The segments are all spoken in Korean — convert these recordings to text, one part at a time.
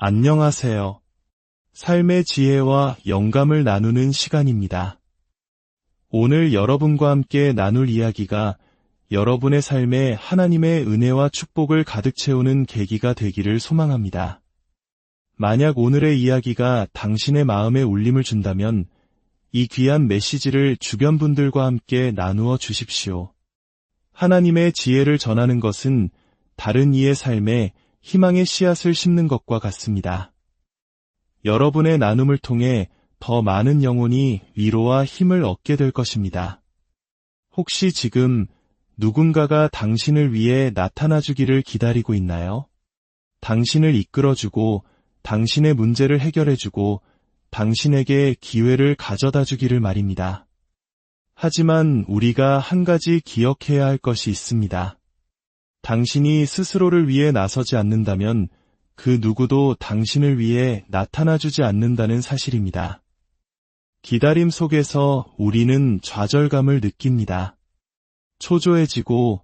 안녕하세요. 삶의 지혜와 영감을 나누는 시간입니다. 오늘 여러분과 함께 나눌 이야기가 여러분의 삶에 하나님의 은혜와 축복을 가득 채우는 계기가 되기를 소망합니다. 만약 오늘의 이야기가 당신의 마음에 울림을 준다면 이 귀한 메시지를 주변 분들과 함께 나누어 주십시오. 하나님의 지혜를 전하는 것은 다른 이의 삶에 희망의 씨앗을 심는 것과 같습니다. 여러분의 나눔을 통해 더 많은 영혼이 위로와 힘을 얻게 될 것입니다. 혹시 지금 누군가가 당신을 위해 나타나주기를 기다리고 있나요? 당신을 이끌어주고 당신의 문제를 해결해주고 당신에게 기회를 가져다 주기를 말입니다. 하지만 우리가 한 가지 기억해야 할 것이 있습니다. 당신이 스스로를 위해 나서지 않는다면 그 누구도 당신을 위해 나타나주지 않는다는 사실입니다. 기다림 속에서 우리는 좌절감을 느낍니다. 초조해지고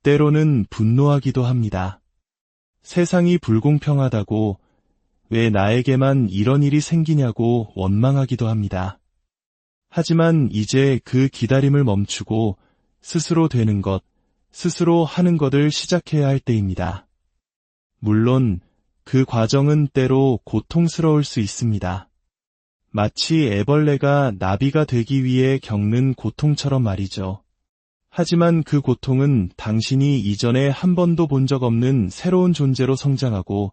때로는 분노하기도 합니다. 세상이 불공평하다고 왜 나에게만 이런 일이 생기냐고 원망하기도 합니다. 하지만 이제 그 기다림을 멈추고 스스로 되는 것, 스스로 하는 것을 시작해야 할 때입니다. 물론 그 과정은 때로 고통스러울 수 있습니다. 마치 애벌레가 나비가 되기 위해 겪는 고통처럼 말이죠. 하지만 그 고통은 당신이 이전에 한 번도 본 적 없는 새로운 존재로 성장하고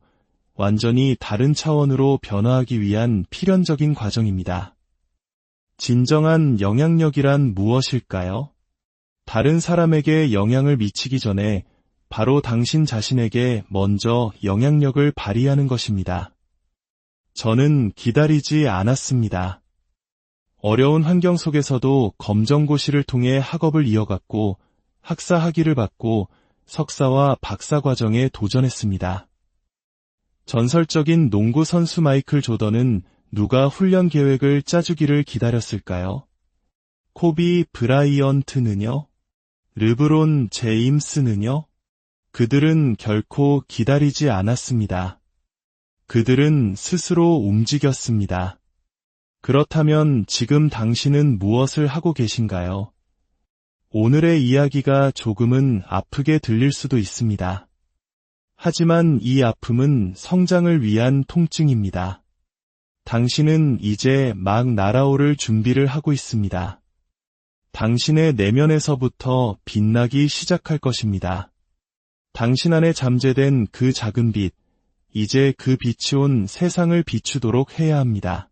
완전히 다른 차원으로 변화하기 위한 필연적인 과정입니다. 진정한 영향력이란 무엇일까요? 다른 사람에게 영향을 미치기 전에 바로 당신 자신에게 먼저 영향력을 발휘하는 것입니다. 저는 기다리지 않았습니다. 어려운 환경 속에서도 검정고시를 통해 학업을 이어갔고 학사 학위를 받고 석사와 박사 과정에 도전했습니다. 전설적인 농구 선수 마이클 조던은 누가 훈련 계획을 짜주기를 기다렸을까요? 코비 브라이언트는요? 르브론 제임스는요? 그들은 결코 기다리지 않았습니다. 그들은 스스로 움직였습니다. 그렇다면 지금 당신은 무엇을 하고 계신가요? 오늘의 이야기가 조금은 아프게 들릴 수도 있습니다. 하지만 이 아픔은 성장을 위한 통증입니다. 당신은 이제 막 날아오를 준비를 하고 있습니다. 당신의 내면에서부터 빛나기 시작할 것입니다. 당신 안에 잠재된 그 작은 빛, 이제 그 빛이 온 세상을 비추도록 해야 합니다.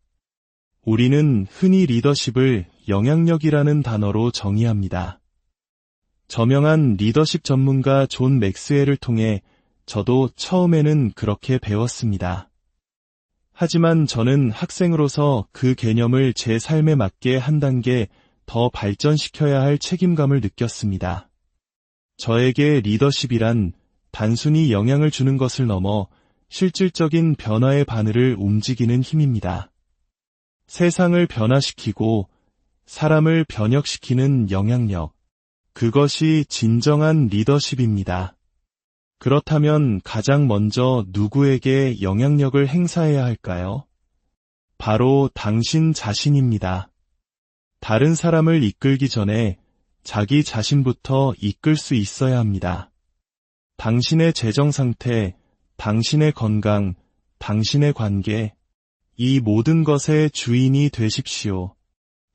우리는 흔히 리더십을 영향력이라는 단어로 정의합니다. 저명한 리더십 전문가 존 맥스웰을 통해 저도 처음에는 그렇게 배웠습니다. 하지만 저는 학생으로서 그 개념을 제 삶에 맞게 한 단계 더 발전시켜야 할 책임감을 느꼈습니다. 저에게 리더십이란 단순히 영향을 주는 것을 넘어 실질적인 변화의 바늘을 움직이는 힘입니다. 세상을 변화시키고 사람을 변혁시키는 영향력, 그것이 진정한 리더십입니다. 그렇다면 가장 먼저 누구에게 영향력을 행사해야 할까요? 바로 당신 자신입니다. 다른 사람을 이끌기 전에 자기 자신부터 이끌 수 있어야 합니다. 당신의 재정 상태, 당신의 건강, 당신의 관계, 이 모든 것의 주인이 되십시오.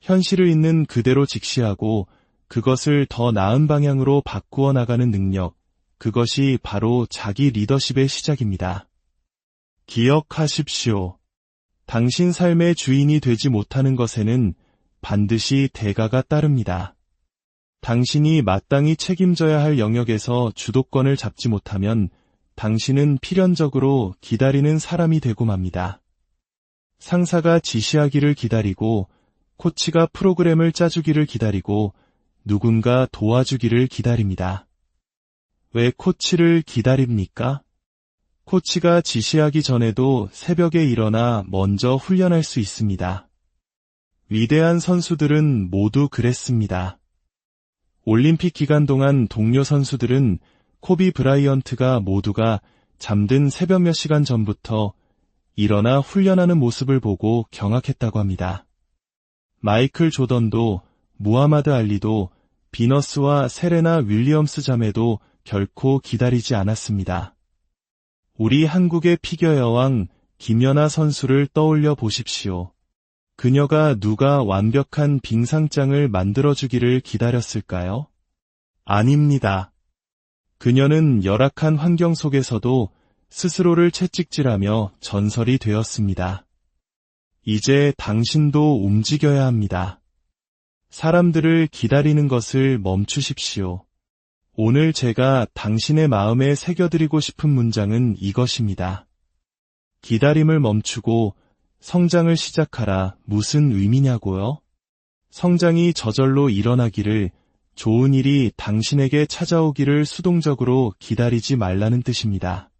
현실을 있는 그대로 직시하고 그것을 더 나은 방향으로 바꾸어 나가는 능력, 그것이 바로 자기 리더십의 시작입니다. 기억하십시오. 당신 삶의 주인이 되지 못하는 것에는 반드시 대가가 따릅니다. 당신이 마땅히 책임져야 할 영역에서 주도권을 잡지 못하면 당신은 필연적으로 기다리는 사람이 되고 맙니다. 상사가 지시하기를 기다리고 코치가 프로그램을 짜주기를 기다리고 누군가 도와주기를 기다립니다. 왜 코치를 기다립니까? 코치가 지시하기 전에도 새벽에 일어나 먼저 훈련할 수 있습니다. 위대한 선수들은 모두 그랬습니다. 올림픽 기간 동안 동료 선수들은 코비 브라이언트가 모두가 잠든 새벽 몇 시간 전부터 일어나 훈련하는 모습을 보고 경악했다고 합니다. 마이클 조던도, 무하마드 알리도, 비너스와 세레나 윌리엄스 자매도 결코 기다리지 않았습니다. 우리 한국의 피겨 여왕 김연아 선수를 떠올려 보십시오. 그녀가 누가 완벽한 빙상장을 만들어주기를 기다렸을까요? 아닙니다. 그녀는 열악한 환경 속에서도 스스로를 채찍질하며 전설이 되었습니다. 이제 당신도 움직여야 합니다. 사람들을 기다리는 것을 멈추십시오. 오늘 제가 당신의 마음에 새겨드리고 싶은 문장은 이것입니다. 기다림을 멈추고 성장을 시작하라. 무슨 의미냐고요? 성장이 저절로 일어나기를, 좋은 일이 당신에게 찾아오기를 수동적으로 기다리지 말라는 뜻입니다.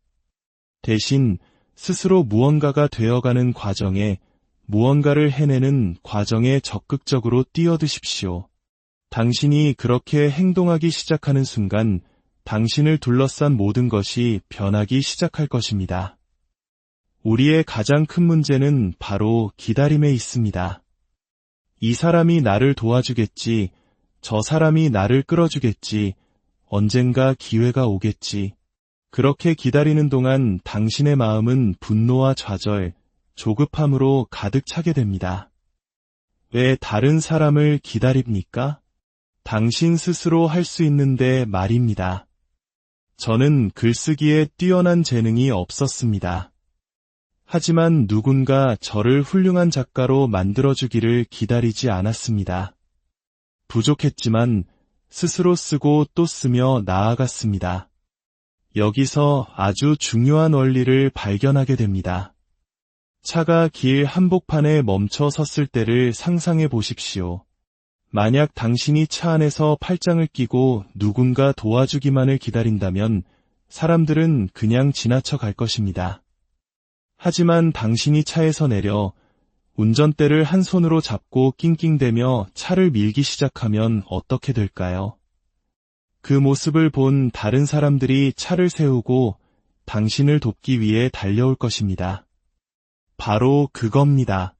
대신 스스로 무언가가 되어가는 과정에, 무언가를 해내는 과정에 적극적으로 뛰어드십시오. 당신이 그렇게 행동하기 시작하는 순간 당신을 둘러싼 모든 것이 변하기 시작할 것입니다. 우리의 가장 큰 문제는 바로 기다림에 있습니다. 이 사람이 나를 도와주겠지, 저 사람이 나를 끌어주겠지, 언젠가 기회가 오겠지. 그렇게 기다리는 동안 당신의 마음은 분노와 좌절, 조급함으로 가득 차게 됩니다. 왜 다른 사람을 기다립니까? 당신 스스로 할 수 있는데 말입니다. 저는 글쓰기에 뛰어난 재능이 없었습니다. 하지만 누군가 저를 훌륭한 작가로 만들어주기를 기다리지 않았습니다. 부족했지만 스스로 쓰고 또 쓰며 나아갔습니다. 여기서 아주 중요한 원리를 발견하게 됩니다. 차가 길 한복판에 멈춰 섰을 때를 상상해 보십시오. 만약 당신이 차 안에서 팔짱을 끼고 누군가 도와주기만을 기다린다면 사람들은 그냥 지나쳐 갈 것입니다. 하지만 당신이 차에서 내려 운전대를 한 손으로 잡고 낑낑대며 차를 밀기 시작하면 어떻게 될까요? 그 모습을 본 다른 사람들이 차를 세우고 당신을 돕기 위해 달려올 것입니다. 바로 그겁니다.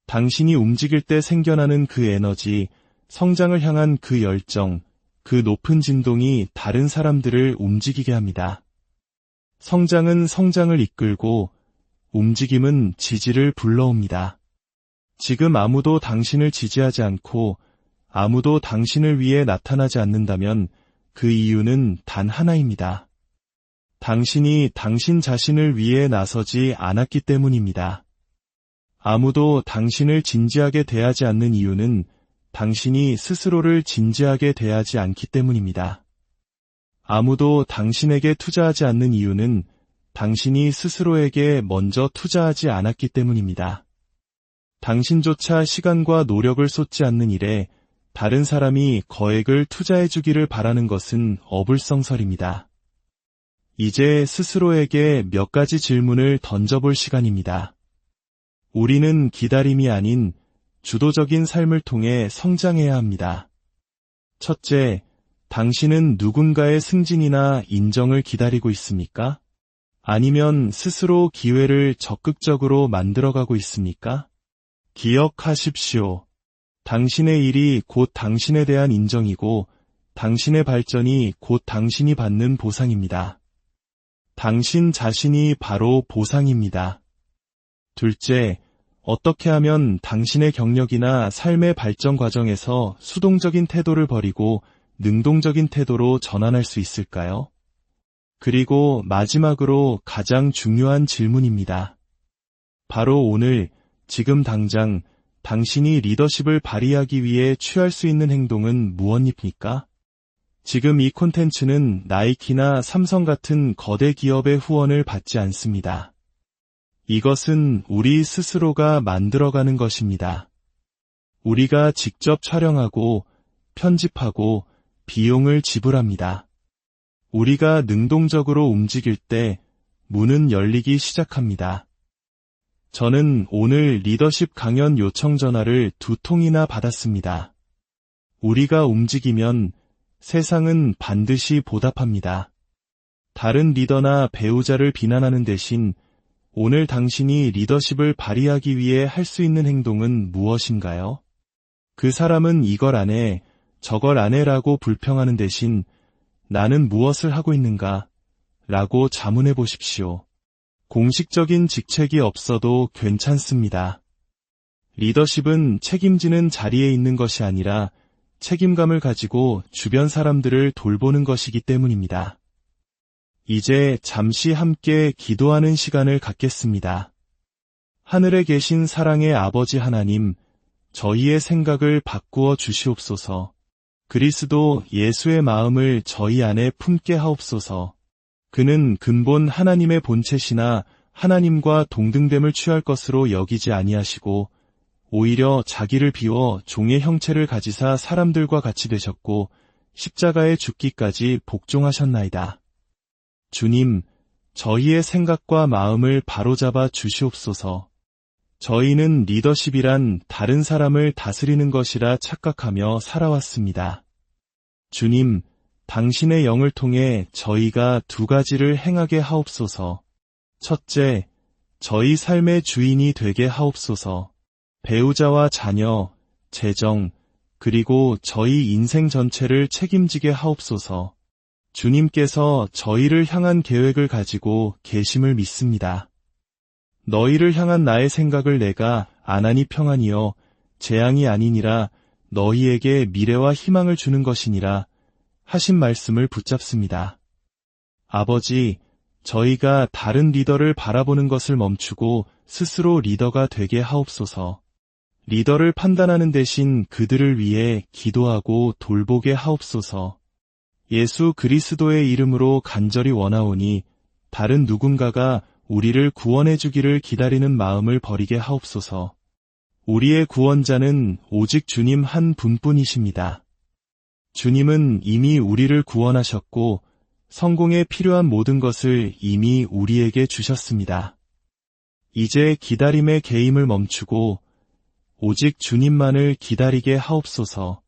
당신이 움직일 때 생겨나는 그 에너지, 성장을 향한 그 열정, 그 높은 진동이 다른 사람들을 움직이게 합니다. 성장은 성장을 이끌고 움직임은 지지를 불러옵니다. 지금 아무도 당신을 지지하지 않고 아무도 당신을 위해 나타나지 않는다면 그 이유는 단 하나입니다. 당신이 당신 자신을 위해 나서지 않았기 때문입니다. 아무도 당신을 진지하게 대하지 않는 이유는 당신이 스스로를 진지하게 대하지 않기 때문입니다. 아무도 당신에게 투자하지 않는 이유는 당신이 스스로에게 먼저 투자하지 않았기 때문입니다. 당신조차 시간과 노력을 쏟지 않는 일에 다른 사람이 거액을 투자해주기를 바라는 것은 어불성설입니다. 이제 스스로에게 몇 가지 질문을 던져볼 시간입니다. 우리는 기다림이 아닌 주도적인 삶을 통해 성장해야 합니다. 첫째, 당신은 누군가의 승진이나 인정을 기다리고 있습니까? 아니면 스스로 기회를 적극적으로 만들어가고 있습니까? 기억하십시오. 당신의 일이 곧 당신에 대한 인정이고 당신의 발전이 곧 당신이 받는 보상입니다. 당신 자신이 바로 보상입니다. 둘째, 어떻게 하면 당신의 경력이나 삶의 발전 과정에서 수동적인 태도를 버리고 능동적인 태도로 전환할 수 있을까요? 그리고 마지막으로 가장 중요한 질문입니다. 바로 오늘, 지금 당장 당신이 리더십을 발휘하기 위해 취할 수 있는 행동은 무엇입니까? 지금 이 콘텐츠는 나이키나 삼성 같은 거대 기업의 후원을 받지 않습니다. 이것은 우리 스스로가 만들어가는 것입니다. 우리가 직접 촬영하고 편집하고 비용을 지불합니다. 우리가 능동적으로 움직일 때 문은 열리기 시작합니다. 저는 오늘 리더십 강연 요청 전화를 2통이나 받았습니다. 우리가 움직이면 세상은 반드시 보답합니다. 다른 리더나 배우자를 비난하는 대신 오늘 당신이 리더십을 발휘하기 위해 할 수 있는 행동은 무엇인가요? 그 사람은 이걸 안 해, 저걸 안 해라고 불평하는 대신 나는 무엇을 하고 있는가? 라고 자문해 보십시오. 공식적인 직책이 없어도 괜찮습니다. 리더십은 책임지는 자리에 있는 것이 아니라 책임감을 가지고 주변 사람들을 돌보는 것이기 때문입니다. 이제 잠시 함께 기도하는 시간을 갖겠습니다. 하늘에 계신 사랑의 아버지 하나님, 저희의 생각을 바꾸어 주시옵소서. 그리스도 예수의 마음을 저희 안에 품게 하옵소서. 그는 근본 하나님의 본체시나 하나님과 동등됨을 취할 것으로 여기지 아니하시고 오히려 자기를 비워 종의 형체를 가지사 사람들과 같이 되셨고 십자가에 죽기까지 복종하셨나이다. 주님, 저희의 생각과 마음을 바로잡아 주시옵소서. 저희는 리더십이란 다른 사람을 다스리는 것이라 착각하며 살아왔습니다. 주님, 당신의 영을 통해 저희가 두 가지를 행하게 하옵소서. 첫째, 저희 삶의 주인이 되게 하옵소서. 배우자와 자녀, 재정, 그리고 저희 인생 전체를 책임지게 하옵소서. 주님께서 저희를 향한 계획을 가지고 계심을 믿습니다. 너희를 향한 나의 생각을 내가 안 하니 평안이요 재앙이 아니니라 너희에게 미래와 희망을 주는 것이니라 하신 말씀을 붙잡습니다. 아버지, 저희가 다른 리더를 바라보는 것을 멈추고 스스로 리더가 되게 하옵소서. 리더를 판단하는 대신 그들을 위해 기도하고 돌보게 하옵소서. 예수 그리스도의 이름으로 간절히 원하오니 다른 누군가가 우리를 구원해 주기를 기다리는 마음을 버리게 하옵소서. 우리의 구원자는 오직 주님 한 분뿐이십니다. 주님은 이미 우리를 구원하셨고 성공에 필요한 모든 것을 이미 우리에게 주셨습니다. 이제 기다림의 개임을 멈추고 오직 주님만을 기다리게 하옵소서.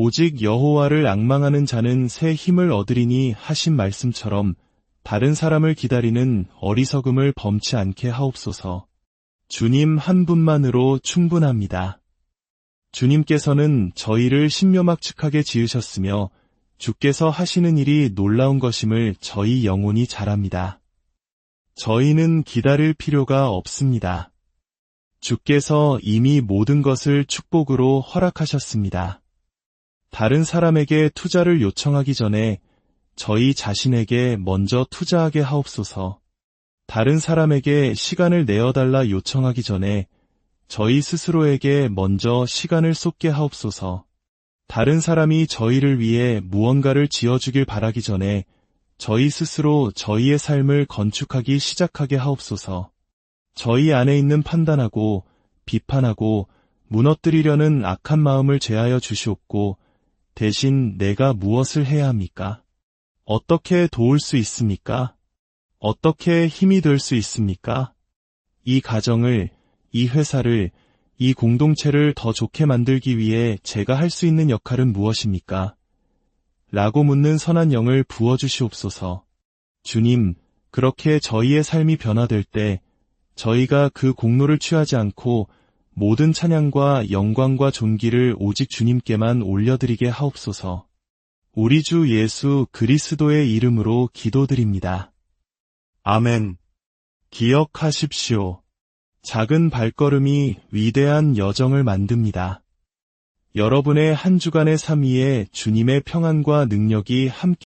오직 여호와를 앙망하는 자는 새 힘을 얻으리니 하신 말씀처럼 다른 사람을 기다리는 어리석음을 범치 않게 하옵소서. 주님 한 분만으로 충분합니다. 주님께서는 저희를 신묘막측하게 지으셨으며 주께서 하시는 일이 놀라운 것임을 저희 영혼이 잘 압니다. 저희는 기다릴 필요가 없습니다. 주께서 이미 모든 것을 축복으로 허락하셨습니다. 다른 사람에게 투자를 요청하기 전에 저희 자신에게 먼저 투자하게 하옵소서. 다른 사람에게 시간을 내어달라 요청하기 전에 저희 스스로에게 먼저 시간을 쏟게 하옵소서. 다른 사람이 저희를 위해 무언가를 지어주길 바라기 전에 저희 스스로 저희의 삶을 건축하기 시작하게 하옵소서. 저희 안에 있는 판단하고 비판하고 무너뜨리려는 악한 마음을 제하여 주시옵고 대신 내가 무엇을 해야 합니까? 어떻게 도울 수 있습니까? 어떻게 힘이 될 수 있습니까? 이 가정을, 이 회사를, 이 공동체를 더 좋게 만들기 위해 제가 할 수 있는 역할은 무엇입니까? 라고 묻는 선한 영을 부어주시옵소서. 주님, 그렇게 저희의 삶이 변화될 때 저희가 그 공로를 취하지 않고 모든 찬양과 영광과 존귀를 오직 주님께만 올려드리게 하옵소서. 우리 주 예수 그리스도의 이름으로 기도드립니다. 아멘. 기억하십시오. 작은 발걸음이 위대한 여정을 만듭니다. 여러분의 한 주간의 삶 위에 주님의 평안과 능력이 함께